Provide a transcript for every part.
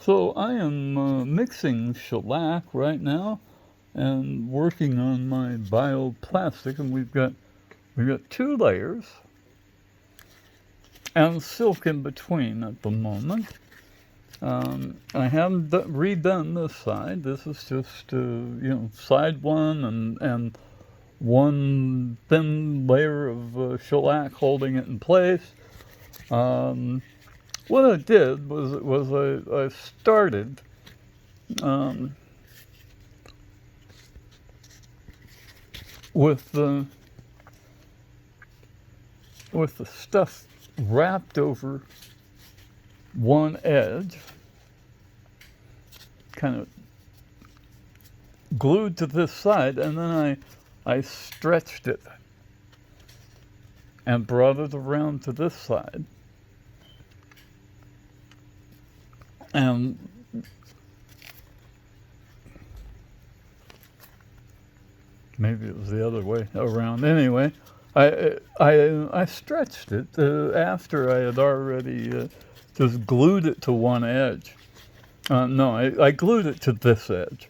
So I am mixing shellac right now and working on my bioplastic, and we've got two layers and silk in between at the moment. I haven't redone this side. This is just side one and one thin layer of shellac holding it in place. Um, what I did was I started um, with the stuff wrapped over one edge, kind of glued to this side, and then I stretched it and brought it around to this side. And maybe it was the other way around. Anyway, I stretched it after I had already just glued it to one edge. No, I glued it to this edge,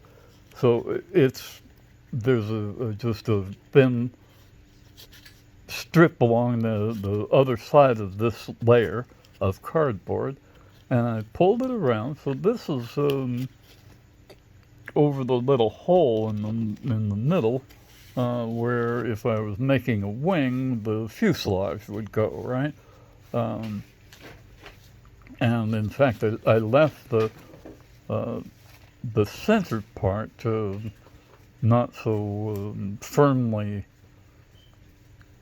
so there's just a thin strip along the other side of this layer of cardboard, and I pulled it around. So this is over the little hole in the middle, where if I was making a wing, the fuselage would go, right? Um, and in fact, I left the center part not so firmly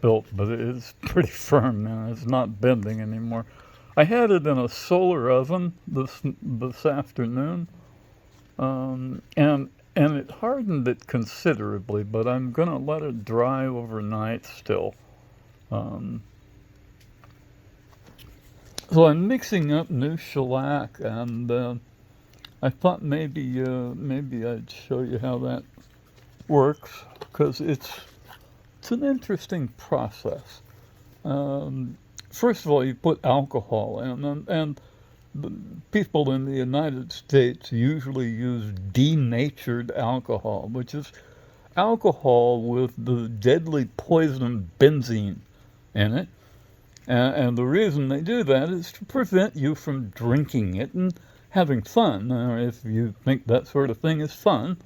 built, but it's pretty firm now. It's not bending anymore. I had it in a solar oven this afternoon, and it hardened it considerably, but I'm gonna let it dry overnight still. Um, so I'm mixing up new shellac, and I thought maybe I'd show you how that works, because it's an interesting process. Um, First of all, you put alcohol in, and the people in the United States usually use denatured alcohol, which is alcohol with the deadly poison benzene in it. And the reason they do that is to prevent you from drinking it and having fun, if you think that sort of thing is fun.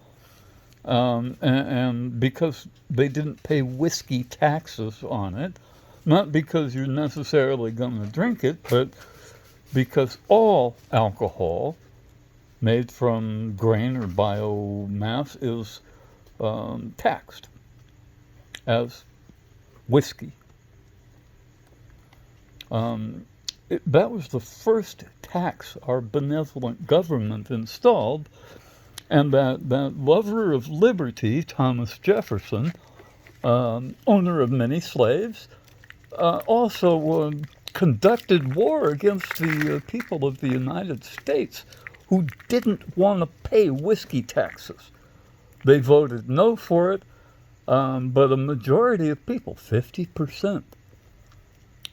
And because they didn't pay whiskey taxes on it, not because you're necessarily going to drink it, but because all alcohol made from grain or biomass is taxed as whiskey. That was the first tax our benevolent government installed, and that lover of liberty, Thomas Jefferson, owner of many slaves, also conducted war against the people of the United States who didn't want to pay whiskey taxes. They voted no for it, but a majority of people, 50%,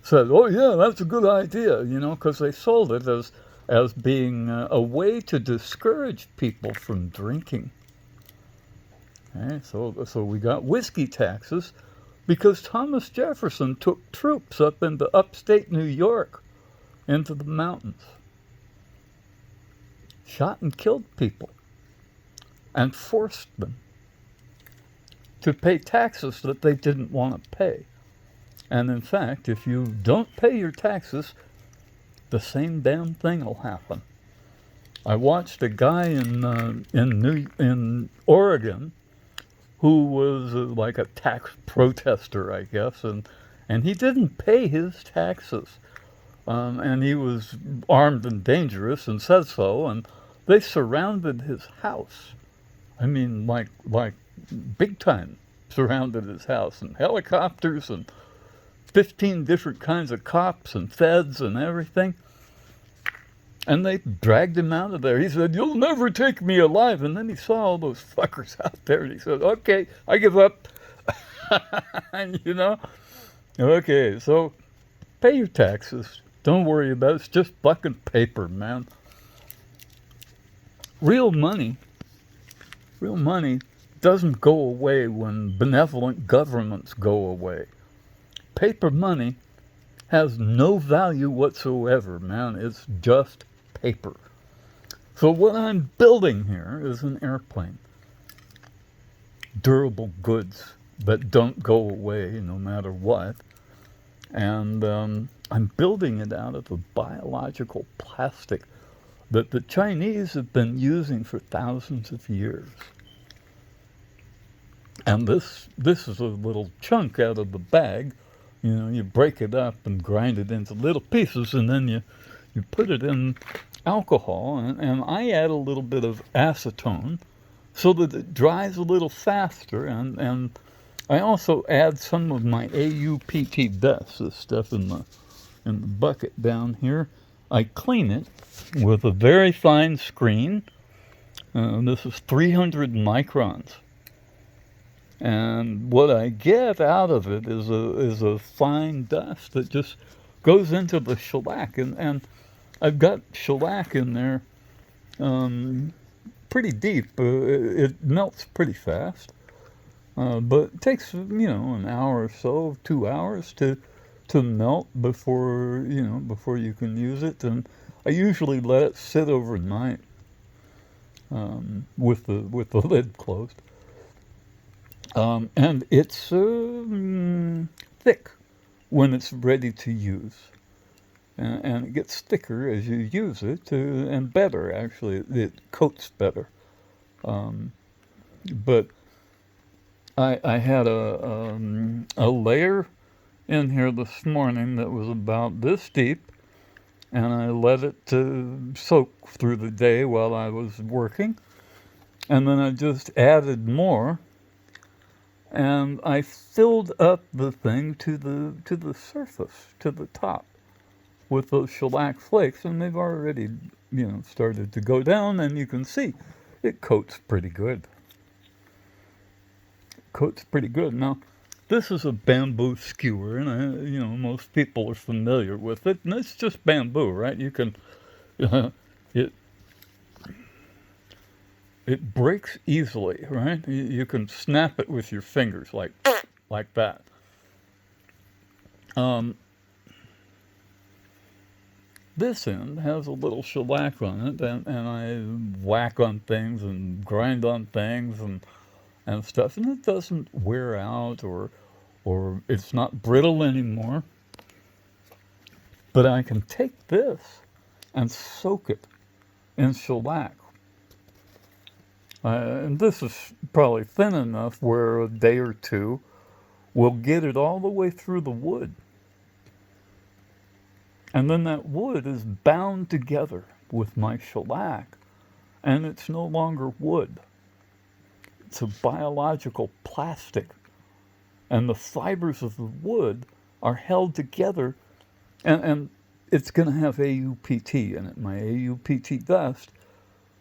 said, "Oh yeah, that's a good idea," because they sold it as being a way to discourage people from drinking. Okay, so we got whiskey taxes because Thomas Jefferson took troops up into upstate New York, into the mountains, shot and killed people, and forced them to pay taxes that they didn't want to pay. And in fact, if you don't pay your taxes, the same damn thing will happen. I watched a guy in Oregon who was like a tax protester, I guess, and he didn't pay his taxes, and he was armed and dangerous, and said so, and they surrounded his house. I mean, like big time surrounded his house, and helicopters and 15 different kinds of cops and feds and everything. And they dragged him out of there. He said, "You'll never take me alive." And then he saw all those fuckers out there, and he said, "Okay, I give up." And, okay, so pay your taxes. Don't worry about it. It's just fucking paper, man. real money, real money doesn't go away when benevolent governments go away. Paper money has no value whatsoever, man. It's just paper. So what I'm building here is an airplane. Durable goods that don't go away no matter what. And I'm building it out of a biological plastic that the Chinese have been using for thousands of years. And this is a little chunk out of the bag. You know, you break it up and grind it into little pieces, and then you put it in alcohol, and I add a little bit of acetone so that it dries a little faster, and I also add some of my AUPT dust, this stuff in the bucket down here. I clean it with a very fine screen. This is 300 microns. And what I get out of it is a fine dust that just goes into the shellac. And I've got shellac in there pretty deep. It melts pretty fast. But it takes, an hour or so, 2 hours to melt before you can use it. And I usually let it sit overnight with the lid closed. And it's thick when it's ready to use. And it gets thicker as you use it, and better, actually. It coats better. But I had a layer in here this morning that was about this deep, and I let it soak through the day while I was working. And then I just added more. And I filled up the thing to the surface, to the top, with those shellac flakes, and they've already, started to go down, and you can see it coats pretty good. Coats pretty good. Now, this is a bamboo skewer, and most people are familiar with it, and it's just bamboo, right? You can, it breaks easily, right? You can snap it with your fingers like that. This end has a little shellac on it, and I whack on things and grind on things and stuff, and it doesn't wear out or it's not brittle anymore. But I can take this and soak it in shellac. And this is probably thin enough where a day or two will get it all the way through the wood. And then that wood is bound together with my shellac, and it's no longer wood. It's a biological plastic. And the fibers of the wood are held together, and it's going to have AUPT in it. My AUPT dust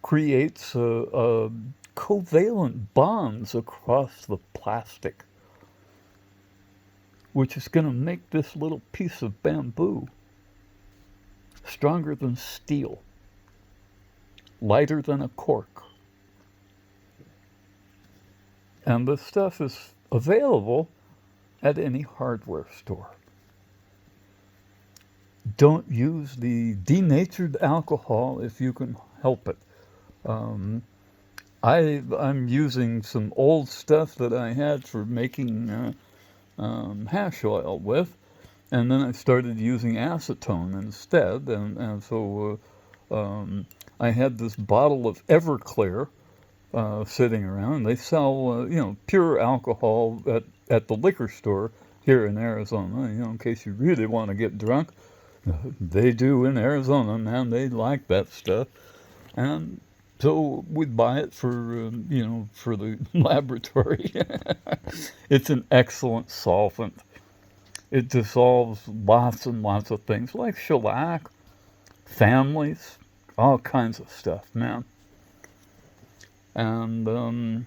creates a covalent bonds across the plastic, which is going to make this little piece of bamboo stronger than steel, lighter than a cork. And this stuff is available at any hardware store. Don't use the denatured alcohol if you can help it. I'm using some old stuff that I had for making hash oil with, and then I started using acetone instead, and so I had this bottle of Everclear sitting around. They sell pure alcohol at the liquor store here in Arizona, in case you really want to get drunk. They do in Arizona, man. They like that stuff. And so we'd buy it for for the laboratory. It's an excellent solvent. It dissolves lots and lots of things like shellac, families, all kinds of stuff, man. And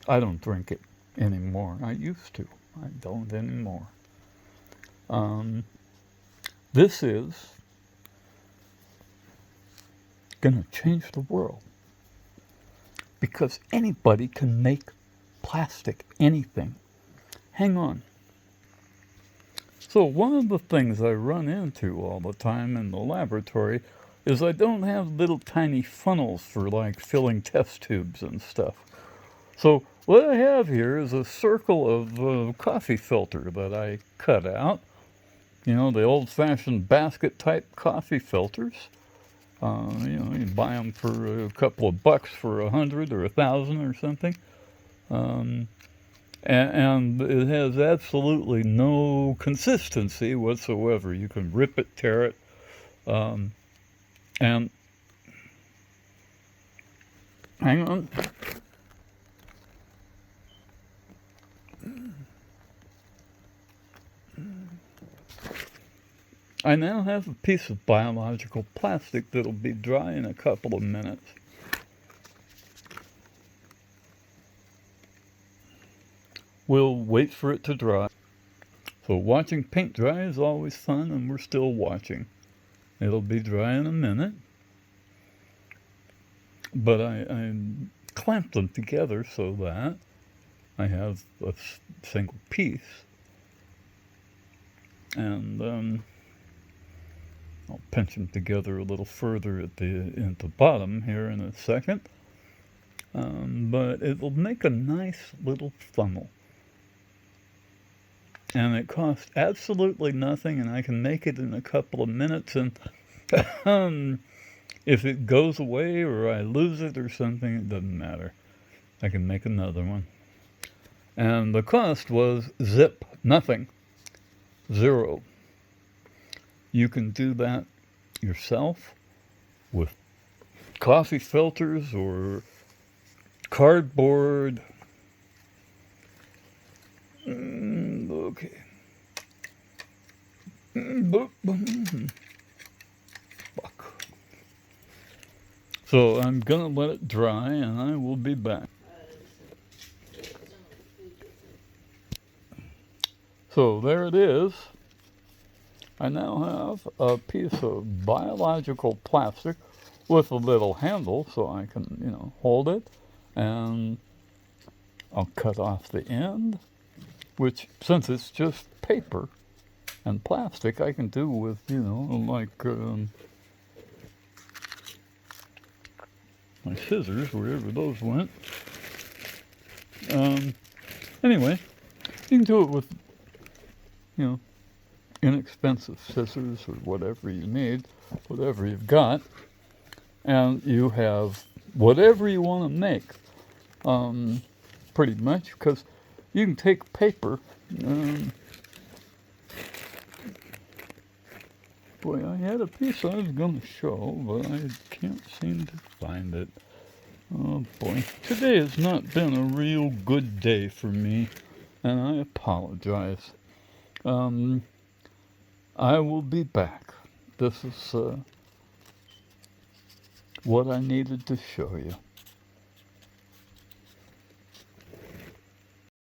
I don't drink it anymore. I used to. I don't anymore. This is going to change the world because anybody can make plastic, anything. Hang on. So one of the things I run into all the time in the laboratory is I don't have little tiny funnels for like filling test tubes and stuff. So what I have here is a circle of coffee filter that I cut out. You know, the old-fashioned basket-type coffee filters. You buy them for a couple of bucks for $100 or $1,000 or something. And it has absolutely no consistency whatsoever. You can rip it, tear it, and hang on. I now have a piece of biological plastic that'll be dry in a couple of minutes. We'll wait for it to dry. So watching paint dry is always fun, and we're still watching. It'll be dry in a minute. But I clamped them together so that I have a single piece. And I'll pinch them together a little further at the bottom here in a second. But it will make a nice little funnel. And it costs absolutely nothing, and I can make it in a couple of minutes. And if it goes away or I lose it or something, it doesn't matter. I can make another one. And the cost was zip, nothing, $0. You can do that yourself with coffee filters or cardboard. Okay. Fuck. So I'm gonna let it dry and I will be back. So there it is. I now have a piece of biological plastic with a little handle so I can, hold it. And I'll cut off the end, which, since it's just paper and plastic, I can do with, like my scissors, wherever those went. Anyway, you can do it with, inexpensive scissors or whatever you need, whatever you've got, and you have whatever you want to make, pretty much, because you can take paper. Boy, I had a piece I was going to show, but I can't seem to find it. Oh boy, today has not been a real good day for me, and I apologize. I will be back. This is what I needed to show you.